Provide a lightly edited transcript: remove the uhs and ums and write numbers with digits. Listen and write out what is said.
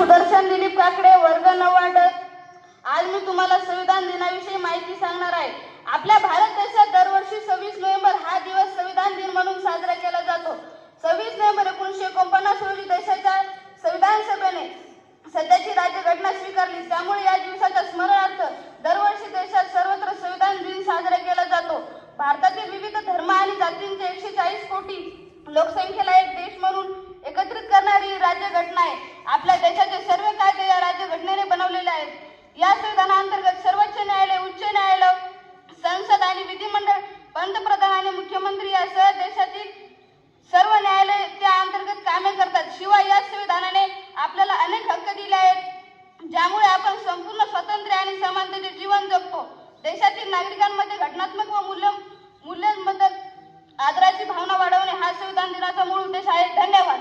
सुदर्शन दिलीप काकडे, वर्ग 9 आज मी तुम्हाला संविधान दिनाविषयी माहिती सांगणार आहे। आपल्या भारत देशात दरवर्षी 26 नोव्हेंबर हा दिवस संविधान दिन म्हणून साजरा केला जातो। 26 नोव्हेंबर 1949 रोजी देशाच्या संविधान सभेने सध्याची राज्यघटना स्वीकारली। त्यामुळे या दिवसाच्या स्मरणार्थ दरवर्षी देशात सर्वत्र संविधान दिन साजरा केला जातो। भारतातील विविध धर्म आणि जातींचे 140 कोटी लोकसंख्येला एक देश म्हणून एकत्रित करणारी राज्यघटना आहे। आपल्या देशाचे सर्व कायदे या राज्यघटनेने बनवलेले आहेत। या संविधानाअंतर्गत सर्वोच्च न्यायालय, उच्च न्यायालय, संसद आणि विधिमंडळ, पंतप्रधान आणि मुख्यमंत्री यासह देशातील सर्व न्यायालय त्या अंतर्गत कामे करतात। शिवाय या संविधानाने आपल्याला अनेक हक्क दिले आहेत, ज्यामुळे आपण संपूर्ण स्वातंत्र्य आणि समानतेचे जीवन जगतो। देशातील नागरिकांमध्ये घटनात्मक व मूल्यांबद्दल आदराची भावना वाढवणे हा संविधान दिनाचा मूळ उद्देश आहे। धन्यवाद।